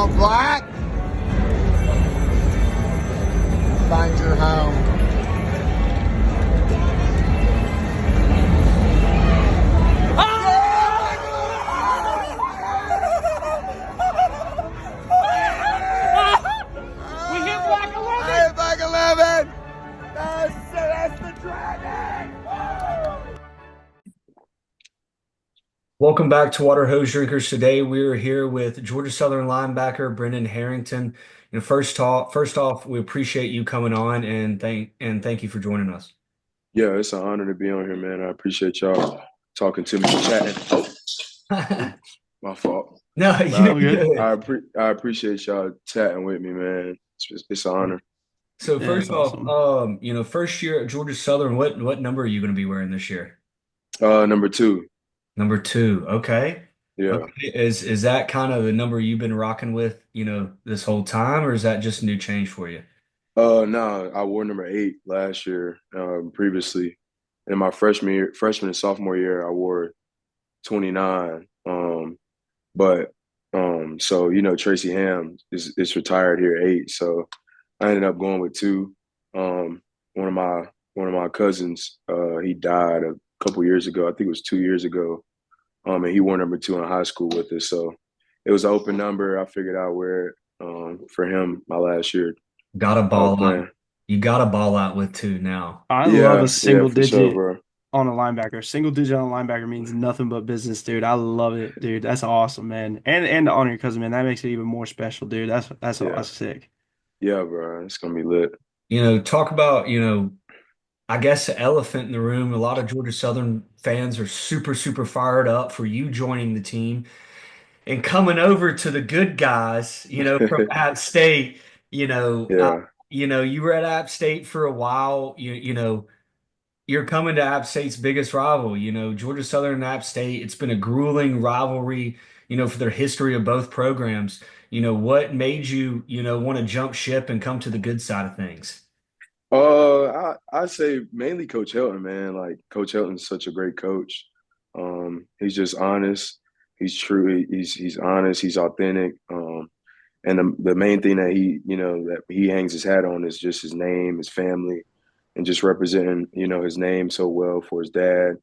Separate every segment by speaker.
Speaker 1: all black. Find your home.
Speaker 2: We hit Black 11.
Speaker 1: I hit Black 11. That's the dragon.
Speaker 3: Welcome back to Water Hose Drinkers. Today we are here with Georgia Southern linebacker Brendan Harrington. First off, we appreciate you coming on and thank you for joining us.
Speaker 4: Yeah, it's an honor to be on here, man. I appreciate y'all talking to me, chatting. Oh, my fault.
Speaker 3: No,
Speaker 4: Nah,
Speaker 3: you're good.
Speaker 4: I appreciate y'all chatting with me, man. It's an honor.
Speaker 3: So
Speaker 2: Yeah,
Speaker 3: first
Speaker 2: that's
Speaker 3: off,
Speaker 2: awesome.
Speaker 3: first year at Georgia Southern, what number are you going to be wearing this year?
Speaker 4: Number two.
Speaker 3: Number 2. Okay.
Speaker 4: Yeah.
Speaker 3: Okay. Is that kind of the number you've been rocking with, this whole time, or is that just a new change for you?
Speaker 4: No, I wore number 8 last year. Previously, in my freshman and sophomore year, I wore 29. But so Tracy Ham is retired here at 8, so I ended up going with 2. One of my cousins, he died a couple years ago. I think it was 2 years ago. And he wore number 2 in high school with us. So it was an open number. I figured I'd wear it for him my last year
Speaker 3: Got to ball out.
Speaker 4: playing.
Speaker 3: You got to ball out with 2 now.
Speaker 2: I love a
Speaker 4: Yeah,
Speaker 2: single
Speaker 4: for sure,
Speaker 2: digit
Speaker 4: bro.
Speaker 2: on a linebacker. Single digit on a linebacker means nothing but business, dude. I love it, dude. That's awesome, man. And to honor your cousin, man, that makes it even more special, dude. That's
Speaker 4: Yeah,
Speaker 2: sick.
Speaker 4: yeah, bro. It's gonna be lit.
Speaker 3: Talk about, I guess the elephant in the room. A lot of Georgia Southern fans are super, super fired up for you joining the team and coming over to the good guys, from App State. You know, uh,
Speaker 4: Yeah.
Speaker 3: you were at App State for a while. You're coming to App State's biggest rival. Georgia Southern and App State. It's been a grueling rivalry. For their history of both programs. What made you, want to jump ship and come to the good side of things?
Speaker 4: I say mainly Coach Helton, man. Like Coach Helton's such a great coach. He's just honest. He's true. He's honest. He's authentic. And the main thing that he hangs his hat on is just his name, his family, and just representing his name so well for his dad,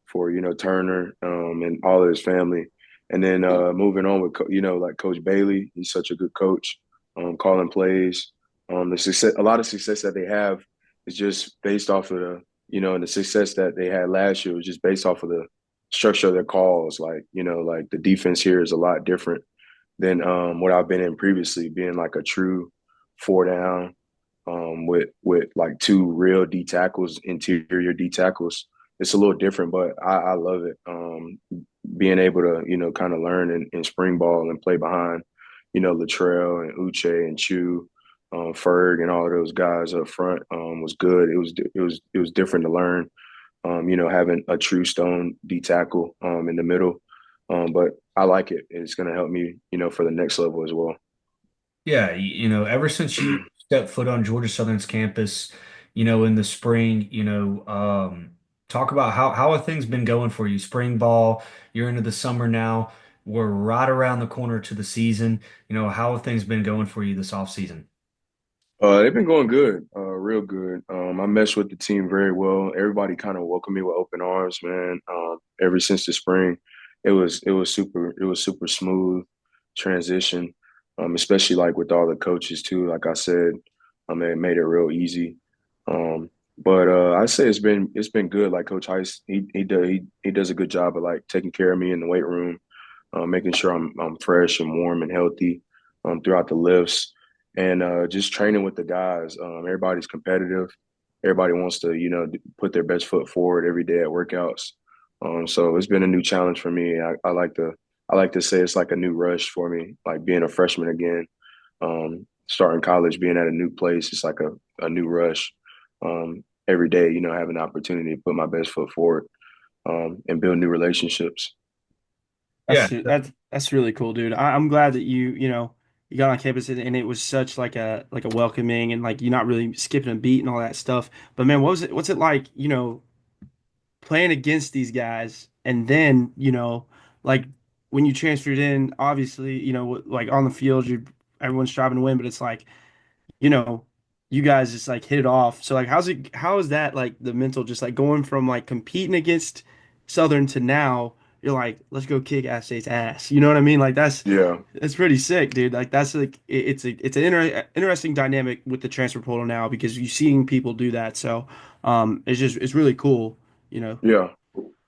Speaker 4: for Turner, and all of his family. And then moving on with like Coach Bailey, he's such a good coach, calling plays. The success, a lot of success that they have is just based off of and the success that they had last year was just based off of the structure of their calls. Like like the defense here is a lot different than what I've been in previously, being like a true 4 down, with like 2 real D tackles, interior D tackles. It's a little different, but I love it. Being able to kind of learn in spring ball and play behind Latrell and Uche and Chew, Ferg and all of those guys up front was good. It was different to learn. Having a true stone D tackle in the middle. But I like it. It's going to help me, for the next level as well.
Speaker 3: Yeah, ever since you stepped foot on Georgia Southern's campus, in the spring, talk about how have things been going for you? Spring ball, you're into the summer now. We're right around the corner to the season. How have things been going for you this off season?
Speaker 4: They've been going good, real good. I meshed with the team very well. Everybody kind of welcomed me with open arms, man. Ever since the spring, it was super smooth transition, especially like with all the coaches too. Like I said, it made it real easy. But I say it's been good. Like Coach Heist, he does a good job of like taking care of me in the weight room, making sure I'm fresh and warm and healthy throughout the lifts, and just training with the guys. Everybody's competitive. Everybody wants to put their best foot forward every day at workouts. So it's been a new challenge for me. I like to say it's like a new rush for me, like being a freshman again, starting college, being at a new place. It's like a new rush. Every day, having the opportunity to put my best foot forward, and build new relationships.
Speaker 3: Yeah,
Speaker 2: That's really cool, dude. I'm glad that you got on campus and it was such like a welcoming and like you're not really skipping a beat and all that stuff. But man, what's it like, playing against these guys and then, like when you transferred in, obviously, like on the field, everyone's striving to win, but it's like, you know, you guys just like hit it off. So like, how is that like the mental, just like going from like competing against Southern to now, you're like, let's go kick App State's ass. You know what I mean? Like
Speaker 4: Yeah,
Speaker 2: that's pretty sick, dude. Like that's like it's an interesting dynamic with the transfer portal now because you're seeing people do that. So it's really cool, you know.
Speaker 4: yeah.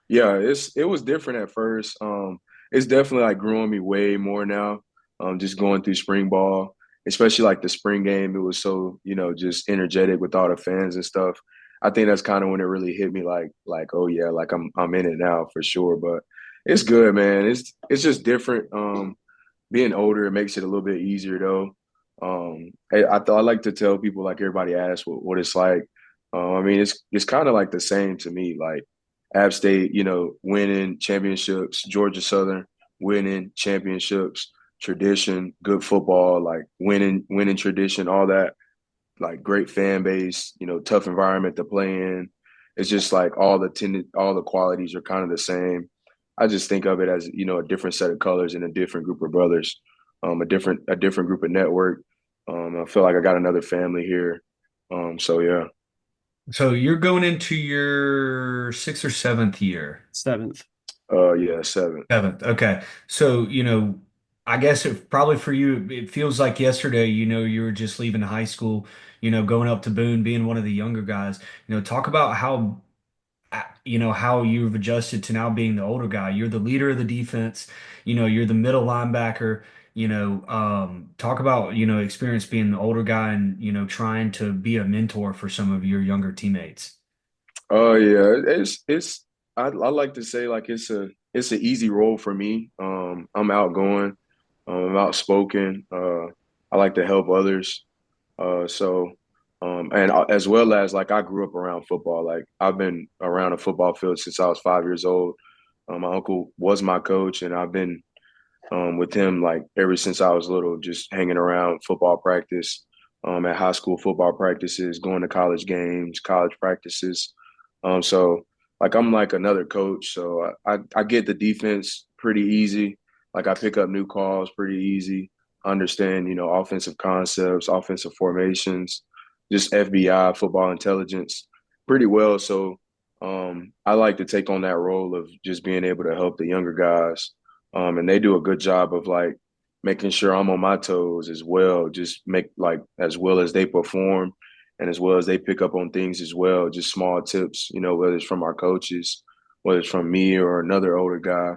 Speaker 4: Yeah, it was different at first. It's definitely like growing me way more now. Just going through spring ball, especially like the spring game, it was so, just energetic with all the fans and stuff. I think that's kind of when it really hit me like oh yeah, like I'm in it now for sure. But it's good, man. It's just different. Being older, it makes it a little bit easier though. I like to tell people like everybody asks what it's like. I mean, it's kind of like the same to me. Like App State, winning championships, Georgia Southern winning championships, tradition, good football, like winning tradition, all that, like great fan base, tough environment to play in. It's just like all the qualities are kind of the same. I just think of it as, a different set of colors and a different group of brothers, a different group of network. I feel like I got another family here. So yeah.
Speaker 3: So you're going into your sixth or seventh year.
Speaker 2: Seventh.
Speaker 4: Yeah, seven.
Speaker 3: Seventh. Okay. So, I guess probably for you, it feels like yesterday, you were just leaving high school, going up to Boone, being one of the younger guys. Talk about how you've adjusted to now being the older guy. You're the leader of the defense, you're the middle linebacker, talk about, experience being the older guy and, trying to be a mentor for some of your younger teammates.
Speaker 4: Oh yeah, it's I like to say like it's an easy role for me. I'm outgoing, I'm outspoken. I like to help others. And as well as like I grew up around football. Like I've been around a football field since I was 5 years old. My uncle was my coach, and I've been with him like ever since I was little, just hanging around football practice, at high school football practices, going to college games, college practices. So like I'm like another coach. So I get the defense pretty easy. Like I pick up new calls pretty easy. Understand, offensive concepts, offensive formations, just FBI, football intelligence pretty well. So I like to take on that role of just being able to help the younger guys. And they do a good job of like making sure I'm on my toes as well, just make like as well as they perform and as well as they pick up on things as well, just small tips, whether it's from our coaches, whether it's from me or another older guy.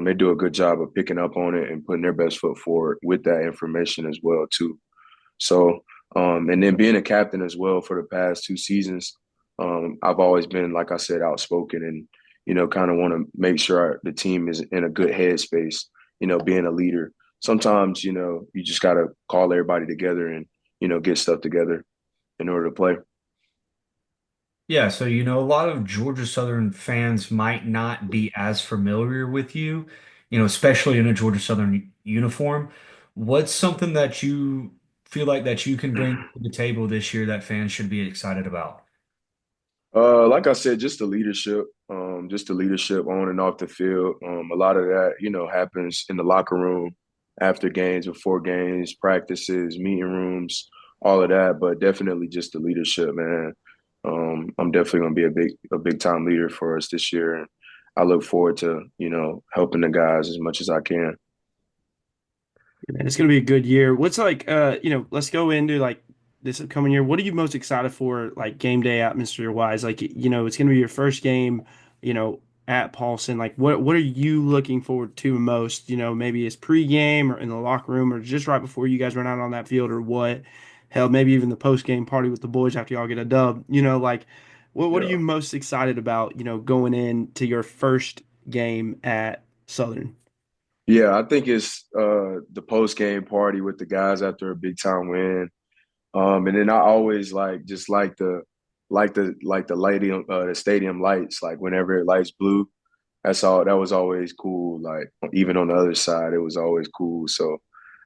Speaker 4: They do a good job of picking up on it and putting their best foot forward with that information as well too. So, and then being a captain as well for the past 2 seasons, I've always been, like I said, outspoken and, kind of want to make sure the team is in a good headspace, being a leader. Sometimes, you just got to call everybody together and, get stuff together in order to play.
Speaker 3: Yeah, so a lot of Georgia Southern fans might not be as familiar with you, especially in a Georgia Southern uniform. What's something that you feel like that you can bring to the table this year that fans should be excited about?
Speaker 4: Like I said, just the leadership on and off the field. A lot of that, happens in the locker room, after games, before games, practices, meeting rooms, all of that. But definitely just the leadership, man. I'm definitely gonna be a big time leader for us this year, and I look forward to, helping the guys as much as I can.
Speaker 2: Man, it's gonna be a good year. What's like, let's go into like this upcoming year. What are you most excited for, like game day atmosphere wise? Like, it's gonna be your first game, at Paulson. Like, what are you looking forward to most? Maybe it's pregame or in the locker room or just right before you guys run out on that field or what? Hell, maybe even the post game party with the boys after y'all get a dub. Like, what are you
Speaker 4: Yeah.
Speaker 2: most excited about? Going into your first game at Southern.
Speaker 4: Yeah, I think it's the post game party with the guys after a big time win. And then I always like just like the lighting the stadium lights, like whenever it lights blue, that was always cool. Like even on the other side, it was always cool. So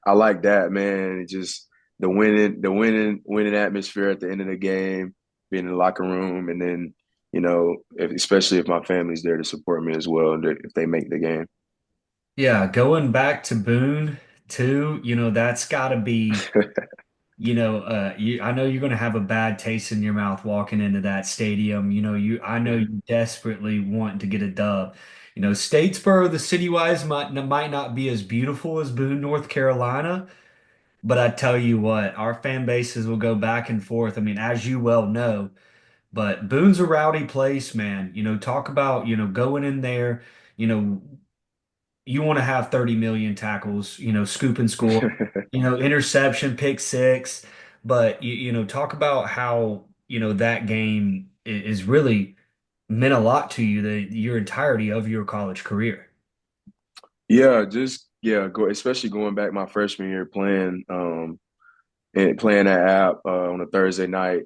Speaker 4: I like that, man. It just winning atmosphere at the end of the game, being in the locker room, and then, especially if my family's there to support me as well, if they make the game.
Speaker 3: Yeah, going back to Boone too, that's got to be, I know you're going to have a bad taste in your mouth walking into that stadium. I know you desperately want to get a dub. Statesboro, the city-wise might not be as beautiful as Boone, North Carolina, but I tell you what, our fan bases will go back and forth. I mean, as you well know, but Boone's a rowdy place, man. Talk about, going in there, you know, you want to have 30 million tackles, scoop and score, interception, pick six. But talk about how, that game is really meant a lot to you, your entirety of your college career.
Speaker 4: Yeah, just yeah, especially going back my freshman year playing and playing that app on a Thursday night,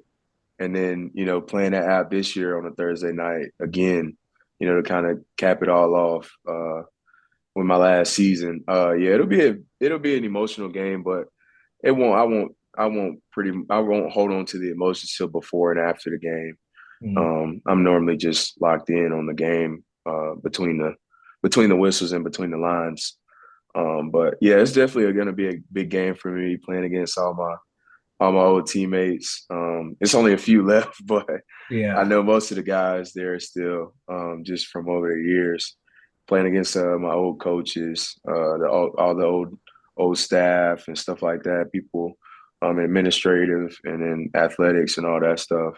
Speaker 4: and then playing that app this year on a Thursday night again, to kind of cap it all off with my last season. Yeah, it'll be an emotional game, but it won't. I won't hold on to the emotions till before and after the game.
Speaker 3: Mm.
Speaker 4: I'm normally just locked in on the game between the whistles and between the lines. But yeah, it's definitely going to be a big game for me playing against all my old teammates. It's only a few left, but I
Speaker 3: Yeah.
Speaker 4: know most of the guys there still, just from over the years, playing against my old coaches, all the old staff and stuff like that, people, administrative and then athletics and all that stuff.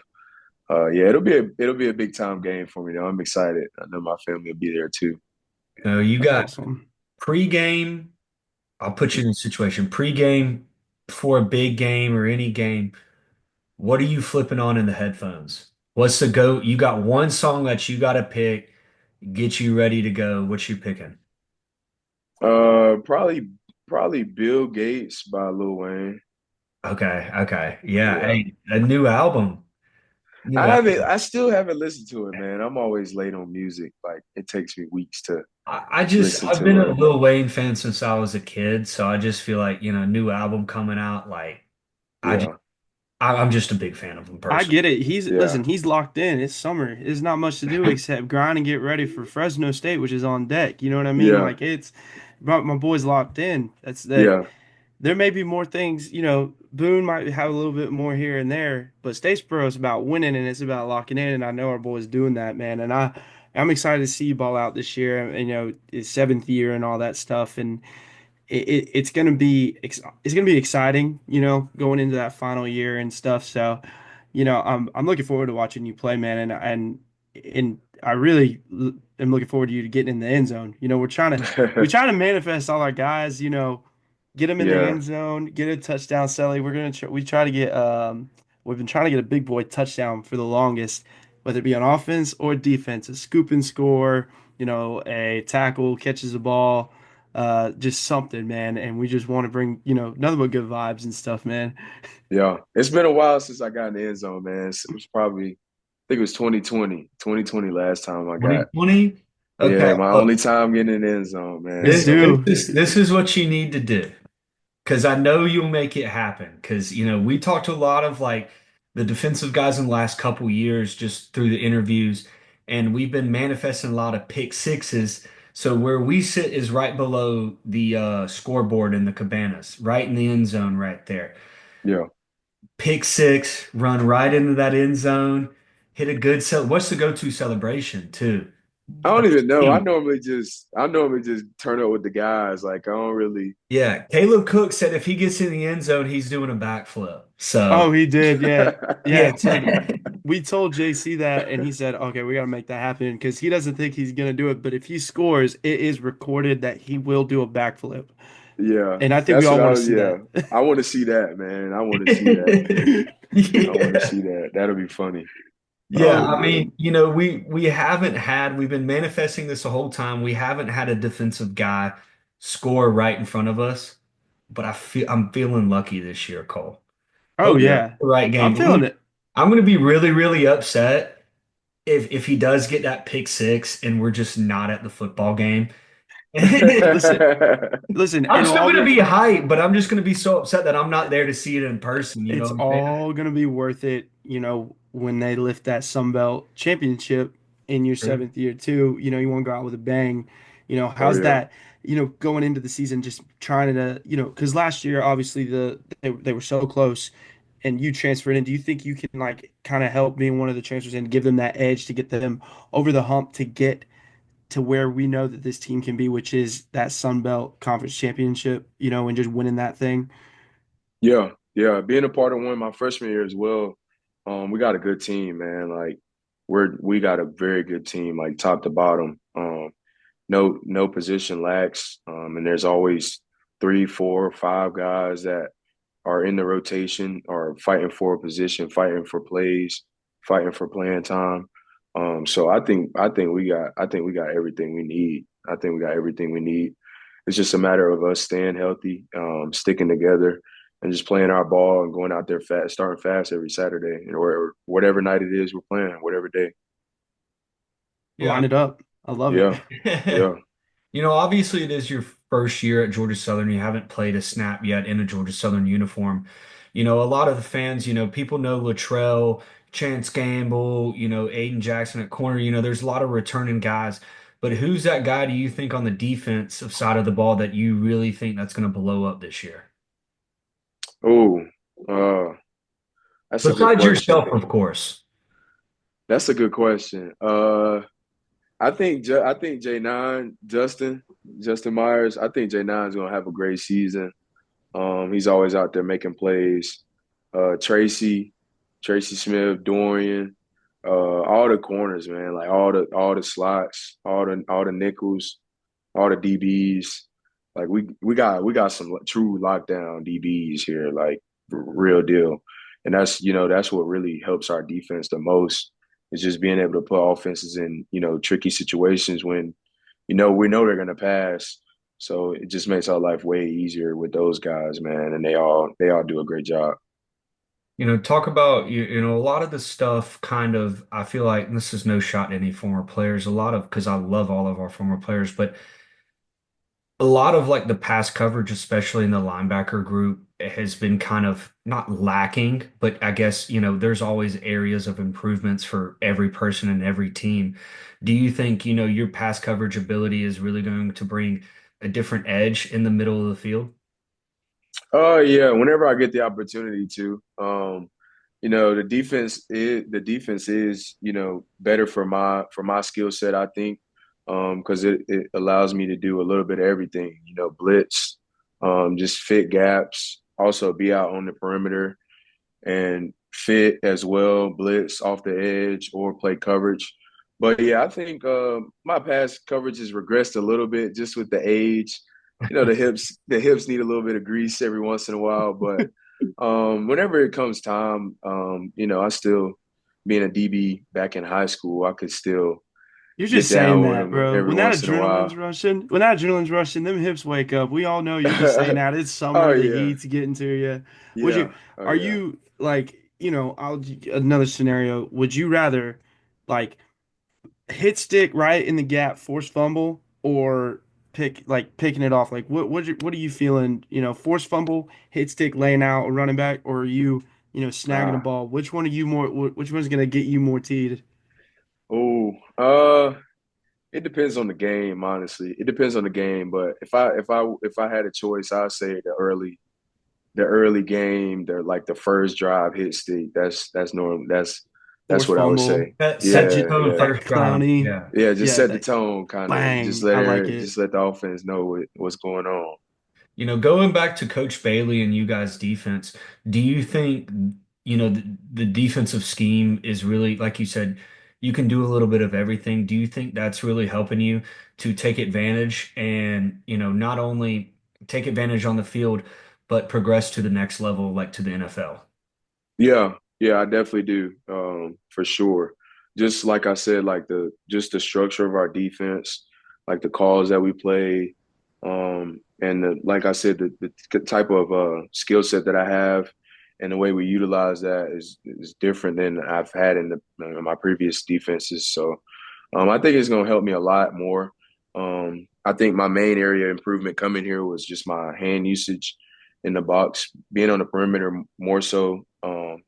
Speaker 4: Yeah, it'll be a big time game for me though. I'm excited. I know my family will be there too.
Speaker 3: You
Speaker 2: That's
Speaker 3: got
Speaker 2: awesome.
Speaker 3: pregame. I'll put you in a situation. Pregame for a big game or any game. What are you flipping on in the headphones? What's the go? You got one song that you got to pick, get you ready to go. What you picking?
Speaker 4: Probably Bill Gates by Lil Wayne.
Speaker 3: Okay, okay. Yeah,
Speaker 4: Yeah.
Speaker 3: hey, a new album. New album.
Speaker 4: I still haven't listened to it, man. I'm always late on music. Like it takes me weeks to listen
Speaker 3: I've been
Speaker 4: to
Speaker 3: a
Speaker 4: it.
Speaker 3: Lil Wayne fan since I was a kid, so I just feel like, new album coming out, like I just
Speaker 4: Yeah.
Speaker 3: I'm just a big fan of him
Speaker 2: I
Speaker 3: personally.
Speaker 2: get it. He's
Speaker 4: Yeah.
Speaker 2: listen, he's locked in. It's summer. There's not much to do except grind and get ready for Fresno State, which is on deck. You know what I mean?
Speaker 4: Yeah.
Speaker 2: Like it's my boy's locked in. That's that.
Speaker 4: Yeah.
Speaker 2: There may be more things, Boone might have a little bit more here and there, but Statesboro is about winning and it's about locking in. And I know our boy's doing that, man. And I'm excited to see you ball out this year. And, his seventh year and all that stuff. And it's gonna be it's gonna be exciting, going into that final year and stuff. So, I'm looking forward to watching you play, man, and I really am looking forward to you to getting in the end zone. We try to manifest all our guys, get them in the
Speaker 4: Yeah.
Speaker 2: end zone, get a touchdown, Sally. We try to get we've been trying to get a big boy touchdown for the longest, whether it be on offense or defense, a scoop and score, a tackle catches the ball just something, man. And we just want to bring, nothing but good vibes and stuff, man.
Speaker 4: Yeah. It's been a while since I got in the end zone, man. It was probably, I think it was 2020 last time I got.
Speaker 3: 2020? Okay,
Speaker 4: Yeah, my
Speaker 3: look,
Speaker 4: only time getting in the end zone, man.
Speaker 2: It's
Speaker 3: this
Speaker 4: So
Speaker 3: this
Speaker 2: due.
Speaker 3: is this is what you need to do. Because I know you'll make it happen. Because, we talked to a lot of like the defensive guys in the last couple years just through the interviews, and we've been manifesting a lot of pick sixes. So where we sit is right below the scoreboard in the cabanas, right in the end zone, right there.
Speaker 4: yeah.
Speaker 3: Pick six, run right into that end zone, hit a good What's the go-to celebration too?
Speaker 4: I don't even know. I
Speaker 3: Team.
Speaker 4: normally just turn up with the guys. Like I don't really.
Speaker 3: Yeah, Caleb Cook said if he gets in the end zone, he's doing a backflip. So
Speaker 2: Oh, he did. Yeah.
Speaker 3: yeah.
Speaker 2: Yeah. So we told JC that, and he said, okay, we got to make that happen because he doesn't think he's going to do it. But if he scores, it is recorded that he will do a backflip.
Speaker 4: Yeah,
Speaker 2: And I think we
Speaker 4: that's
Speaker 2: all
Speaker 4: what I
Speaker 2: want to
Speaker 4: was.
Speaker 2: see
Speaker 4: Yeah,
Speaker 2: that.
Speaker 4: I want to see that, man. I want to see that. I want to
Speaker 3: Yeah.
Speaker 4: see that. That'll be funny.
Speaker 3: Yeah,
Speaker 2: Oh,
Speaker 3: I
Speaker 2: man.
Speaker 3: mean, we've been manifesting this the whole time. We haven't had a defensive guy score right in front of us, but I'm feeling lucky this year, Cole.
Speaker 2: Oh,
Speaker 3: Hopefully
Speaker 4: Yeah,
Speaker 2: yeah.
Speaker 3: the right
Speaker 2: I'm
Speaker 3: game.
Speaker 2: feeling it.
Speaker 3: I'm gonna be really, really upset if he does get that pick six and we're just not at the football game.
Speaker 2: Listen, listen,
Speaker 3: I'm
Speaker 2: it'll
Speaker 3: still
Speaker 2: all
Speaker 3: gonna
Speaker 2: be.
Speaker 3: be hyped, but I'm just gonna be so upset that I'm not there to see it in person. You know
Speaker 2: It's
Speaker 3: what I'm saying?
Speaker 2: all gonna be worth it, when they lift that Sun Belt championship in your
Speaker 3: True.
Speaker 2: seventh year too. You want to go out with a bang.
Speaker 4: oh
Speaker 2: How's
Speaker 4: yeah.
Speaker 2: that? going into the season, just trying to, because last year obviously they were so close, and you transferred in. Do you think you can like kind of help being one of the transfers and give them that edge to get them over the hump to get to where we know that this team can be, which is that Sun Belt Conference Championship, and just winning that thing?
Speaker 4: Yeah, yeah. Being a part of one my freshman year as well, we got a good team, man. Like we got a very good team, like top to bottom. No position lacks, and there's always three, four, five guys that are in the rotation or fighting for a position, fighting for plays, fighting for playing time. So I think we got everything we need. I think we got everything we need. It's just a matter of us staying healthy, sticking together, and just playing our ball and going out there fast, starting fast every Saturday, or whatever night it is we're playing, whatever day.
Speaker 3: Yeah.
Speaker 2: Line it up. I love it.
Speaker 4: Yeah, yeah.
Speaker 3: Obviously it is your first year at Georgia Southern. You haven't played a snap yet in a Georgia Southern uniform. A lot of the fans, people know Latrell, Chance Gamble, Aiden Jackson at corner. There's a lot of returning guys. But who's that guy do you think on the defensive side of the ball that you really think that's going to blow up this year?
Speaker 4: Oh, uh, that's a good
Speaker 3: Besides yourself,
Speaker 4: question.
Speaker 3: of course.
Speaker 4: That's a good question. I think J9 Justin Myers. I think J9 is gonna have a great season. He's always out there making plays. Tracy Smith, Dorian, all the corners, man. Like all the slots, all the nickels, all the DBs. Like we got some true lockdown DBs here, like real deal. And that's what really helps our defense the most is just being able to put offenses in tricky situations when we know they're gonna pass. So it just makes our life way easier with those guys, man. And they all do a great job.
Speaker 3: Talk about, a lot of the stuff kind of, I feel like and this is no shot at any former players, a lot of, because I love all of our former players, but a lot of like the pass coverage, especially in the linebacker group, has been kind of not lacking, but I guess, there's always areas of improvements for every person and every team. Do you think, your pass coverage ability is really going to bring a different edge in the middle of the field?
Speaker 4: Oh yeah, whenever I get the opportunity to. The defense is better for my skill set, I think. Because it allows me to do a little bit of everything, blitz, just fit gaps, also be out on the perimeter and fit as well, blitz off the edge or play coverage. But yeah, I think my pass coverage has regressed a little bit just with the age. The hips need a little bit of grease every once in a while. But whenever it comes time, I still being a DB back in high school, I could still
Speaker 2: You're
Speaker 4: get
Speaker 2: just saying
Speaker 4: down with
Speaker 2: that,
Speaker 4: them
Speaker 2: bro.
Speaker 4: every once in a while.
Speaker 2: When that adrenaline's rushing, them hips wake up. We all know you're just saying that. It's
Speaker 4: Oh
Speaker 2: summer, the
Speaker 4: yeah,
Speaker 2: heat's getting to you. Would you,
Speaker 4: yeah, oh
Speaker 2: are
Speaker 4: yeah.
Speaker 2: you like, another scenario, would you rather like hit stick right in the gap, force fumble, or picking it off? Like what are you feeling? Force fumble, hit stick, laying out a running back, or are you, snagging a
Speaker 4: Ah,
Speaker 2: ball? Which one are you more, which one's gonna get you more teed?
Speaker 4: oh, it depends on the game, honestly. It depends on the game, but if I had a choice, I'd say the early game, the first drive hit stick. That's normal. That's
Speaker 2: Force
Speaker 4: what I would
Speaker 2: fumble.
Speaker 4: say.
Speaker 3: That
Speaker 2: That
Speaker 3: set the
Speaker 2: j
Speaker 4: Yeah,
Speaker 3: tone
Speaker 4: yeah,
Speaker 2: that
Speaker 3: first drive.
Speaker 2: clowny.
Speaker 3: Yeah.
Speaker 4: yeah. Just
Speaker 2: Yeah,
Speaker 4: set the
Speaker 2: that
Speaker 4: tone, kind of. Just
Speaker 2: bang.
Speaker 4: let
Speaker 2: I like
Speaker 4: her,
Speaker 2: it.
Speaker 4: just let the offense know what's going on.
Speaker 3: Going back to Coach Bailey and you guys' defense, do you think, the defensive scheme is really, like you said, you can do a little bit of everything. Do you think that's really helping you to take advantage and, not only take advantage on the field, but progress to the next level, like to the NFL?
Speaker 4: Yeah, yeah, I definitely do, for sure. Just like I said, like the structure of our defense, like the calls that we play, and like I said, the type of skill set that I have, and the way we utilize that is different than I've had in my previous defenses. So, I think it's gonna help me a lot more. I think my main area of improvement coming here was just my hand usage in the box, being on the perimeter more so,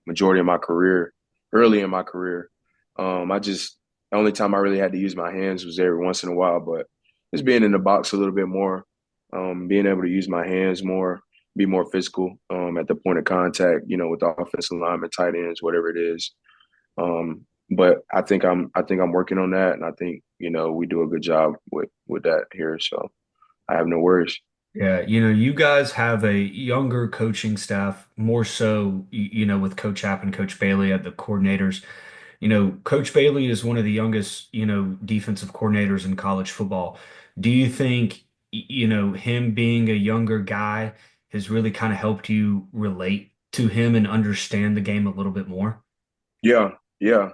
Speaker 4: majority of my career, early in my career. The only time I really had to use my hands was every once in a while, but just being in the box a little bit more, being able to use my hands more, be more physical at the point of contact, with the offensive lineman, tight ends, whatever it is. But I think I'm working on that, and I think we do a good job with that here. So I have no worries.
Speaker 3: Yeah, you guys have a younger coaching staff, more so, with Coach App and Coach Bailey at the coordinators. Coach Bailey is one of the youngest, defensive coordinators in college football. Do you think, him being a younger guy has really kind of helped you relate to him and understand the game a little bit more?
Speaker 4: Yeah, yeah,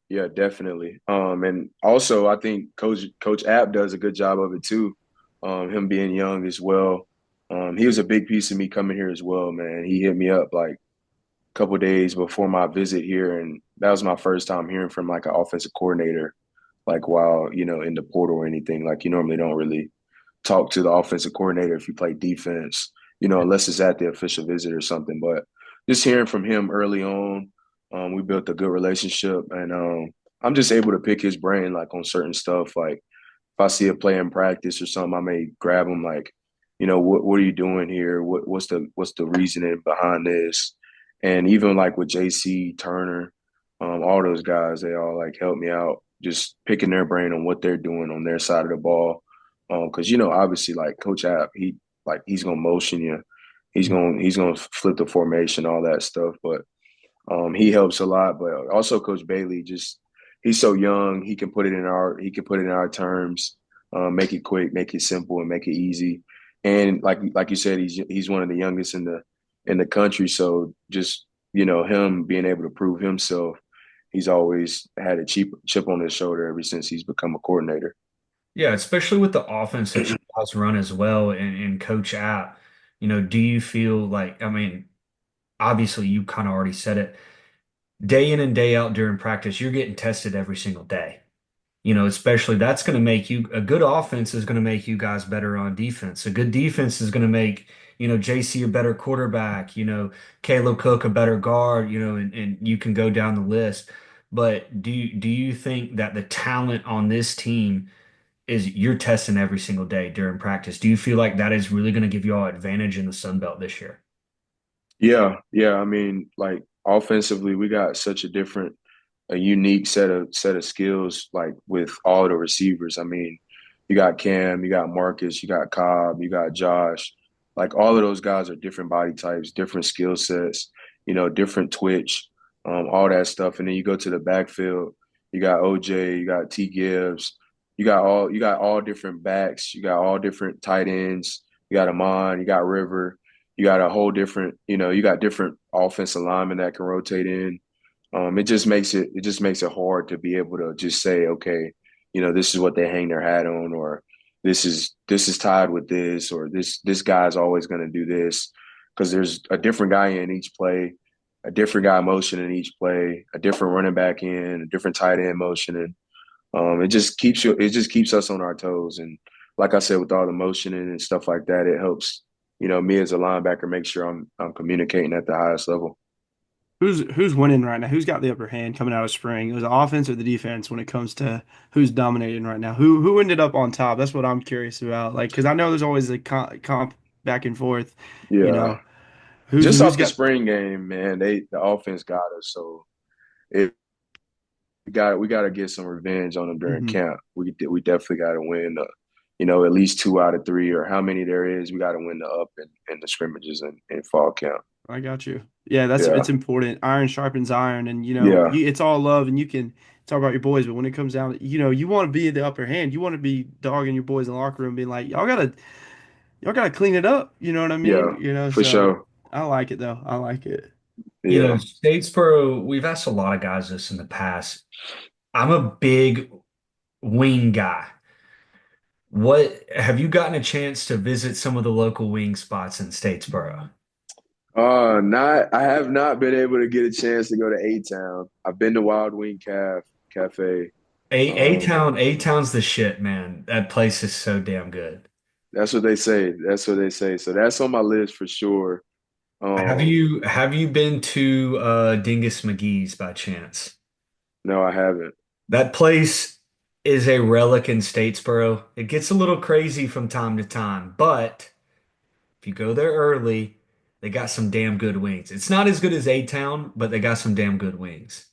Speaker 4: yeah, definitely. And also I think Coach App does a good job of it too. Him being young as well. He was a big piece of me coming here as well, man. He hit me up like a couple days before my visit here, and that was my first time hearing from like an offensive coordinator, like while in the portal or anything. Like you normally don't really talk to the offensive coordinator if you play defense, unless it's at the official visit or something. But just hearing from him early on, we built a good relationship, and I'm just able to pick his brain like on certain stuff. Like if I see a play in practice or something, I may grab him like, what are you doing here? What's the reasoning behind this? And even like with JC Turner, all those guys, they all like help me out, just picking their brain on what they're doing on their side of the ball. Because obviously, like Coach App, he's gonna motion you, he's gonna flip the formation, all that stuff. But he helps a lot. But also Coach Bailey, just he's so young, he can put it in our terms, make it quick, make it simple, and make it easy. And like you said, he's one of the youngest in the country. So just him being able to prove himself, he's always had a chip on his shoulder ever since he's become a coordinator.
Speaker 3: Yeah, especially with the offense that you guys run as well and Coach App, do you feel like, I mean, obviously you kind of already said it, day in and day out during practice, you're getting tested every single day. Especially that's going to make you a good offense is going to make you guys better on defense. A good defense is going to make, JC a better quarterback, Caleb Cook a better guard, and you can go down the list. But do you think that the talent on this team is you're testing every single day during practice? Do you feel like that is really going to give you all advantage in the Sun Belt this year?
Speaker 4: Yeah, yeah. I mean, like offensively, we got such a unique set of skills, like with all the receivers. I mean, you got Cam, you got Marcus, you got Cobb, you got Josh. Like all of those guys are different body types, different skill sets, different twitch, all that stuff. And then you go to the backfield, you got OJ, you got T Gibbs, you got all different backs, you got all different tight ends, you got Amon, you got River, you got a whole different, you got different offensive linemen that can rotate in. It just makes it hard to be able to just say, okay, this is what they hang their hat on, or this is tied with this, or this guy's always going to do this, because there's a different guy in each play, a different guy motioning in each play, a different running back in, a different tight end motioning. It just keeps us on our toes, and like I said, with all the motioning and stuff like that, it helps me as a linebacker make sure I'm communicating at the highest level.
Speaker 2: Who's winning right now? Who's got the upper hand coming out of spring? It was the offense or the defense when it comes to who's dominating right now? Who ended up on top? That's what I'm curious about. Like, because I know there's always a comp back and forth. You
Speaker 4: Yeah.
Speaker 2: know, who's
Speaker 4: Just
Speaker 2: who's
Speaker 4: off the
Speaker 2: got?
Speaker 4: spring game, man, the offense got us. So it we got to get some revenge on them during
Speaker 2: Mhm.
Speaker 4: camp. We definitely got to win. At least 2 out of 3, or how many there is. We got to win the up and the scrimmages in fall camp.
Speaker 2: I got you. Yeah, that's
Speaker 4: Yeah,
Speaker 2: it's important. Iron sharpens iron, and
Speaker 4: yeah,
Speaker 2: it's all love, and you can talk about your boys, but when it comes down, you want to be the upper hand. You want to be dogging your boys in the locker room, being like, y'all gotta clean it up. You know what I mean?
Speaker 4: yeah, for
Speaker 2: So
Speaker 4: sure.
Speaker 2: I like it though. I like it.
Speaker 4: Yeah.
Speaker 3: Statesboro, we've asked a lot of guys this in the past. I'm a big wing guy. What have you gotten a chance to visit some of the local wing spots in Statesboro?
Speaker 4: Not. I have not been able to get a chance to go to A Town. I've been to Wild Wing Cafe.
Speaker 3: A-Town's the shit, man. That place is so damn good.
Speaker 4: That's what they say. That's what they say. So that's on my list for sure.
Speaker 3: Have
Speaker 4: Um,
Speaker 3: you have you been to Dingus McGee's by chance?
Speaker 4: no, I haven't.
Speaker 3: That place. is a relic in Statesboro. It gets a little crazy from time to time, but if you go there early, they got some damn good wings. It's not as good as A-Town, but they got some damn good wings.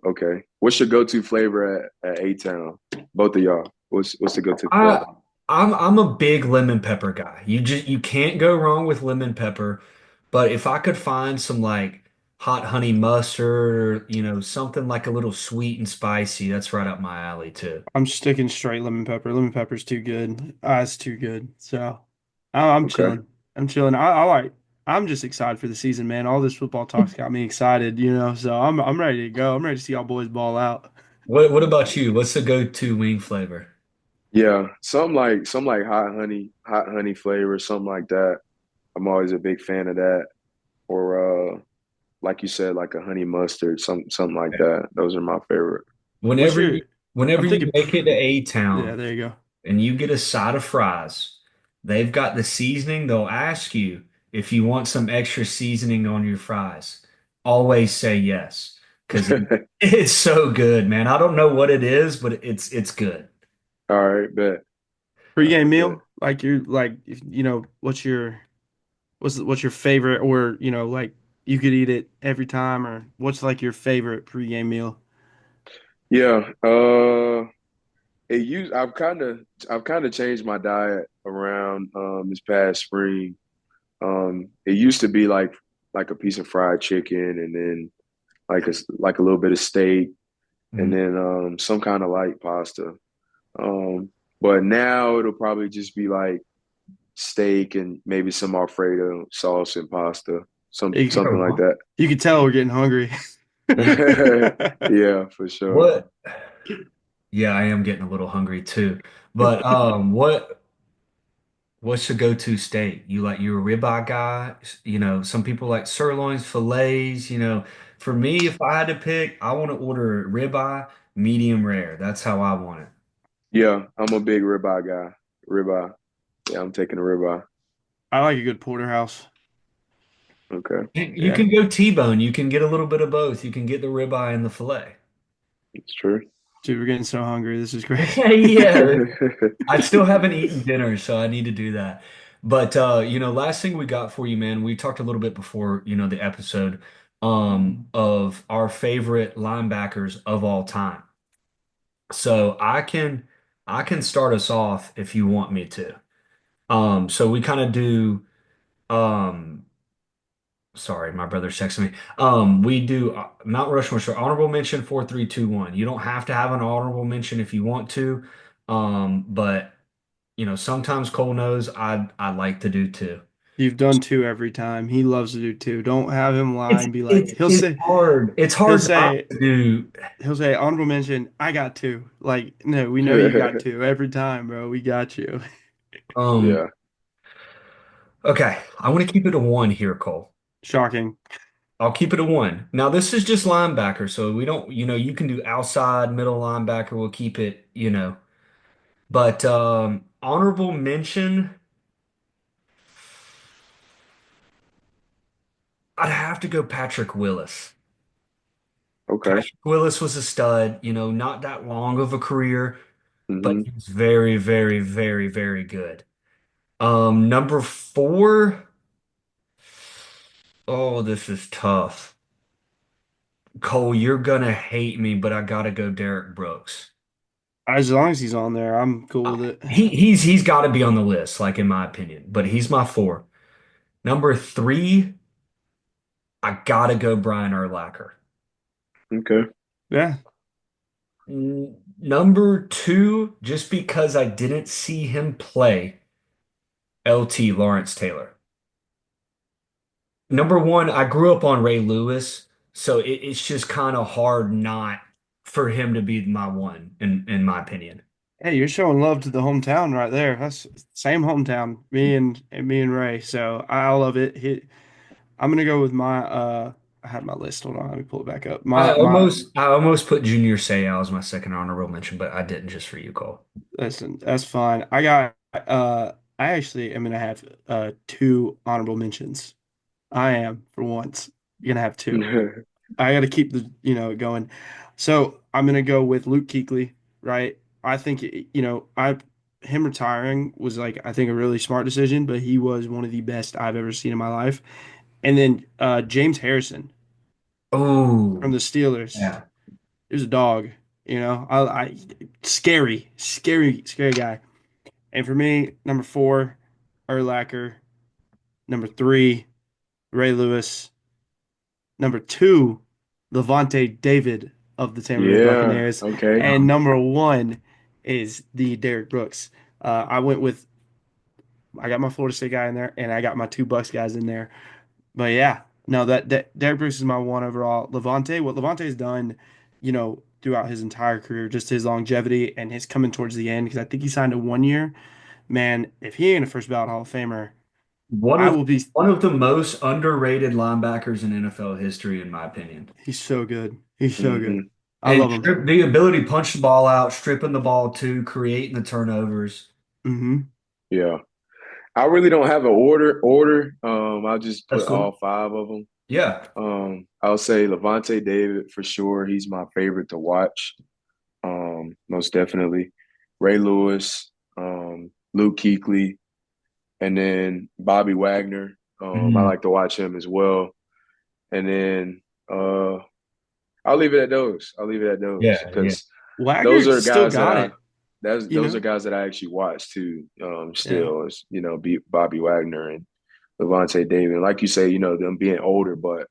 Speaker 4: Okay. What's your go-to flavor at A-Town? Both of y'all. What's the go-to
Speaker 3: I
Speaker 4: flavor?
Speaker 3: I'm a big lemon pepper guy. You can't go wrong with lemon pepper. But if I could find some like hot honey mustard or something like a little sweet and spicy, that's right up my alley too.
Speaker 2: I'm sticking straight lemon pepper. Lemon pepper's too good. It's too good. So I'm
Speaker 4: Okay.
Speaker 2: chilling. I'm chilling. I like. I'm just excited for the season, man. All this football talk's got me excited, So I'm ready to go. I'm ready to see y'all boys ball out.
Speaker 3: What about you? What's the go-to wing flavor?
Speaker 4: Yeah, some like hot honey flavor, something like that. I'm always a big fan of that. Or like you said, like a honey mustard, something like that. Those are my favorite.
Speaker 2: What's
Speaker 3: Whenever
Speaker 2: your?
Speaker 3: you whenever
Speaker 2: I'm
Speaker 3: you
Speaker 2: thinking.
Speaker 3: make it to
Speaker 2: Yeah,
Speaker 3: A-Town
Speaker 2: there you go.
Speaker 3: and you get a side of fries, they've got the seasoning. They'll ask you if you want some extra seasoning on your fries. Always say yes because it's so good, man. I don't know what it is, but it's good.
Speaker 4: All right, bet. All
Speaker 2: Pre-game
Speaker 4: right, bet.
Speaker 2: meal, like you're like, what's your favorite, or like you could eat it every time, or what's like your favorite pre-game meal?
Speaker 4: Yeah. It used I've kind of changed my diet around this past spring. It used to be like a piece of fried chicken and then like a little bit of steak and
Speaker 3: Mm.
Speaker 4: then some kind of light pasta. Um, but now it'll probably just be like steak and maybe some Alfredo sauce and pasta, something like that.
Speaker 2: You could tell we're getting hungry.
Speaker 4: Yeah, for sure.
Speaker 3: What? Yeah, I am getting a little hungry too. But what's your go-to steak? You a ribeye guy? Some people like sirloins, fillets. For me, if I had to pick, I want to order ribeye, medium rare. That's how I want it.
Speaker 4: Yeah, I'm a big ribeye guy. Ribeye. Yeah, I'm taking a ribeye.
Speaker 2: I like a good porterhouse.
Speaker 4: Okay.
Speaker 3: You
Speaker 4: Yeah,
Speaker 3: can go T-bone. You can get a little bit of both. You can get the ribeye and the fillet.
Speaker 4: it's true.
Speaker 2: Dude, we're getting so hungry. This is great.
Speaker 3: Yeah, I still haven't eaten dinner, so I need to do that. But last thing we got for you, man, we talked a little bit before, the episode of our favorite linebackers of all time. So I can start us off if you want me to. So we kind of do um sorry, my brother's texting me. We do Mount Rushmore. So honorable mention 4-3-2-1. You don't have to have an honorable mention if you want to. But sometimes Cole knows I like to do too.
Speaker 2: You've done two every time. He loves to do two. Don't have him lie
Speaker 3: It's
Speaker 2: and be like,
Speaker 3: it's it's hard. It's
Speaker 2: he'll
Speaker 3: hard not
Speaker 2: say,
Speaker 3: to do.
Speaker 2: he'll say, honorable mention, I got two. Like, no, we know you got two every time, bro. We got you.
Speaker 3: Um,
Speaker 4: Yeah.
Speaker 3: okay, I want to keep it a one here, Cole.
Speaker 2: Shocking.
Speaker 3: I'll keep it a one. Now this is just linebacker, so we don't, you can do outside, middle linebacker. We'll keep it. But honorable mention, I'd have to go Patrick Willis.
Speaker 4: Okay.
Speaker 3: Patrick Willis was a stud, not that long of a career, but
Speaker 4: Hmm.
Speaker 3: he's very, very, very, very good. Number four, oh, this is tough. Cole, you're gonna hate me, but I gotta go Derek Brooks.
Speaker 2: As long as he's on there, I'm cool
Speaker 3: Uh,
Speaker 2: with it.
Speaker 3: he's got to be on the list, like in my opinion, but he's my four. Number three, I gotta go Brian Urlacher.
Speaker 4: Okay.
Speaker 2: Yeah.
Speaker 3: Number two, just because I didn't see him play, LT Lawrence Taylor. Number one, I grew up on Ray Lewis, so it's just kind of hard not for him to be my one, in my opinion.
Speaker 2: Hey, you're showing love to the hometown right there. That's same hometown, me and Ray. So I love it. I'm gonna go with my I had my list. Hold on, let me pull it back up.
Speaker 3: I almost put Junior Seau as my second honorable mention, but I didn't just for you, Cole.
Speaker 2: Listen, that's fine. I actually am gonna have two honorable mentions. I am for once gonna have two. I gotta keep the going. So I'm gonna go with Luke Kuechly, right? I think I him retiring was like I think a really smart decision, but he was one of the best I've ever seen in my life. And then James Harrison from
Speaker 3: Oh,
Speaker 2: the Steelers.
Speaker 3: yeah.
Speaker 2: He was a dog, I scary, scary, scary guy. And for me, number four, Urlacher. Number three, Ray Lewis. Number two, Levante David of the Tampa Bay
Speaker 4: Yeah.
Speaker 2: Buccaneers.
Speaker 4: Okay.
Speaker 2: And number one is the Derrick Brooks. I got my Florida State guy in there, and I got my two Bucks guys in there. But yeah, no, that Derrick Brooks is my one overall. What Levante's done, throughout his entire career, just his longevity and his coming towards the end, because I think he signed a 1 year. Man, if he ain't a first ballot Hall of Famer,
Speaker 3: One
Speaker 2: I
Speaker 3: of
Speaker 2: will be.
Speaker 3: one of the most underrated linebackers in NFL history, in my opinion.
Speaker 2: He's so good. He's so good.
Speaker 4: Hmm.
Speaker 2: I
Speaker 3: And
Speaker 2: love him.
Speaker 3: the ability to punch the ball out, stripping the ball too, creating the turnovers.
Speaker 2: Hmm.
Speaker 4: Yeah. I really don't have an order. I'll just
Speaker 3: That's
Speaker 4: put
Speaker 3: cool.
Speaker 4: all five of them.
Speaker 3: Yeah.
Speaker 4: I'll say Levante David for sure. He's my favorite to watch. Most definitely. Ray Lewis, Luke Kuechly, and then Bobby Wagner. I
Speaker 3: Mhm.
Speaker 4: like to watch him as well. And then I'll leave it at those. I'll leave it at those
Speaker 3: Yeah. Yeah.
Speaker 4: because those
Speaker 2: Wagner
Speaker 4: are
Speaker 2: still
Speaker 4: guys that
Speaker 2: got it, you
Speaker 4: those are
Speaker 2: know?
Speaker 4: guys that I actually watch too.
Speaker 2: Yeah.
Speaker 4: Still is Bobby Wagner and Levante David. Like you say, them being older, but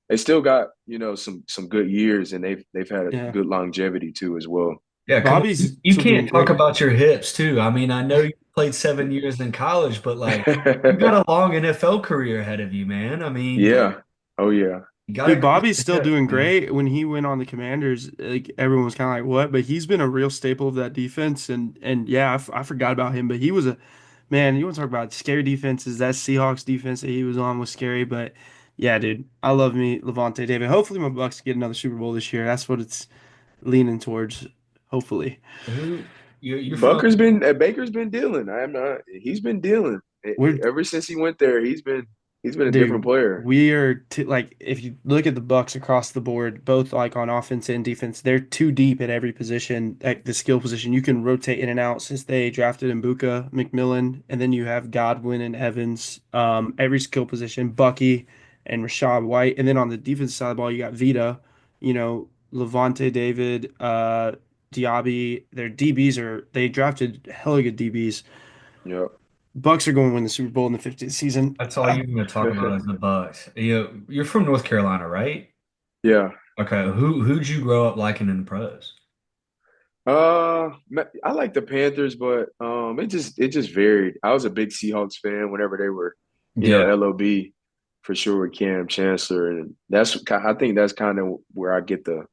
Speaker 4: they still got some good years and they've had a
Speaker 2: Yeah.
Speaker 4: good longevity too as well.
Speaker 3: Yeah. Come on.
Speaker 2: Bobby's
Speaker 3: You
Speaker 2: still doing
Speaker 3: can't talk
Speaker 2: great.
Speaker 3: about your hips too. I mean, I know you played 7 years in college, but like you got a long NFL career ahead of you, man. I mean,
Speaker 4: Yeah. Oh yeah.
Speaker 3: you got to
Speaker 2: Dude,
Speaker 3: increase
Speaker 2: Bobby's
Speaker 3: the
Speaker 2: still
Speaker 3: hips,
Speaker 2: doing
Speaker 3: man.
Speaker 2: great. When he went on the Commanders, like everyone was kind of like, "What?" But he's been a real staple of that defense. And yeah, I forgot about him, but he was a man. You want to talk about scary defenses? That Seahawks defense that he was on was scary. But yeah, dude, I love me Levante David. Hopefully, my Bucks get another Super Bowl this year. That's what it's leaning towards. Hopefully,
Speaker 3: Who you're from?
Speaker 4: Baker's been dealing. I'm not. He's been dealing.
Speaker 2: we're
Speaker 4: Ever since he went there. He's been a different
Speaker 2: Dude,
Speaker 4: player.
Speaker 2: we are like if you look at the Bucks across the board, both like on offense and defense, they're too deep at every position, at the skill position. You can rotate in and out since they drafted Mbuka, McMillan, and then you have Godwin and Evans, every skill position, Bucky and Rashad White, and then on the defense side of the ball, you got Vita, Levante David, Diaby. Their DBs they drafted hella good DBs.
Speaker 4: Yep.
Speaker 2: Bucks are going to win the Super Bowl in the 50th season.
Speaker 3: That's all you're going to talk about is the Bucks. You're from North Carolina, right?
Speaker 4: Yeah.
Speaker 3: Okay. Who'd you grow up liking in the pros?
Speaker 4: I like the Panthers, but it just varied. I was a big Seahawks fan whenever they were,
Speaker 3: Yeah.
Speaker 4: LOB for sure with Cam Chancellor, and I think that's kind of where I get the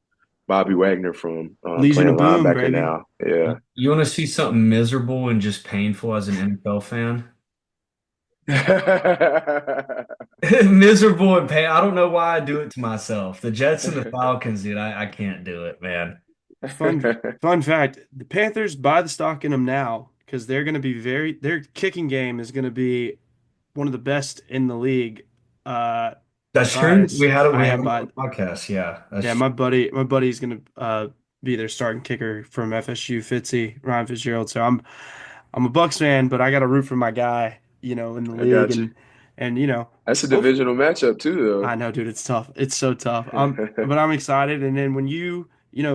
Speaker 4: Bobby Wagner from,
Speaker 2: Legion
Speaker 4: playing
Speaker 2: of Boom,
Speaker 4: linebacker
Speaker 2: baby.
Speaker 4: now. Yeah.
Speaker 3: You want to see something miserable and just painful as an NFL fan? Miserable and pain. I don't know why I do it to myself. The Jets and the Falcons, dude, I can't do it, man.
Speaker 2: Fun fact, the Panthers buy the stock in them now because they're going to be their kicking game is going to be one of the best in the league.
Speaker 3: That's true.
Speaker 2: Because
Speaker 3: We
Speaker 2: I
Speaker 3: had
Speaker 2: am
Speaker 3: him on
Speaker 2: by
Speaker 3: the podcast. Yeah,
Speaker 2: yeah,
Speaker 3: that's
Speaker 2: my buddy's going to be their starting kicker from FSU, Ryan Fitzgerald. So I'm a Bucks fan, but I got to root for my guy, in the
Speaker 4: I
Speaker 2: league
Speaker 4: got you.
Speaker 2: and
Speaker 4: That's a
Speaker 2: hope
Speaker 4: divisional matchup
Speaker 2: I
Speaker 4: too,
Speaker 2: know, dude, it's tough. It's so tough.
Speaker 4: though.
Speaker 2: But I'm excited. And then when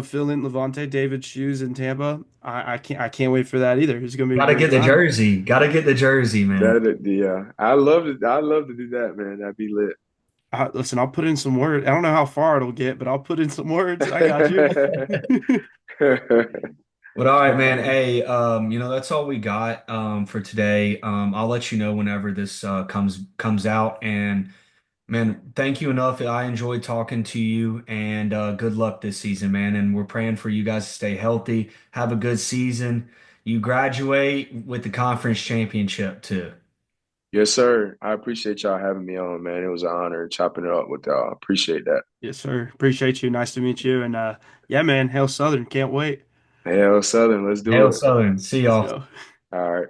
Speaker 2: fill in Levante David's shoes in Tampa, I can't wait for that either. It's gonna be a
Speaker 3: got to
Speaker 2: great
Speaker 3: get the
Speaker 2: time.
Speaker 3: jersey. Got to get the jersey, man.
Speaker 4: Yeah, I love it. I love to do that, man. That'd be lit.
Speaker 2: Listen, I'll put in some words. I don't know how far it'll get, but I'll put in some words. I got you.
Speaker 3: But all right, man. Hey, that's all we got for today. I'll let you know whenever this comes out. And man, thank you enough. I enjoyed talking to you, and good luck this season, man. And we're praying for you guys to stay healthy, have a good season. You graduate with the conference championship too.
Speaker 4: Yes, sir. I appreciate y'all having me on, man. It was an honor chopping it up with y'all. Appreciate that.
Speaker 2: Yes, sir. Appreciate you. Nice to meet you. And yeah, man, Hail Southern. Can't wait.
Speaker 4: Hell, Southern, let's do
Speaker 3: Hail
Speaker 4: it.
Speaker 3: Southern. See
Speaker 2: Let's
Speaker 3: y'all.
Speaker 2: go.
Speaker 4: All right.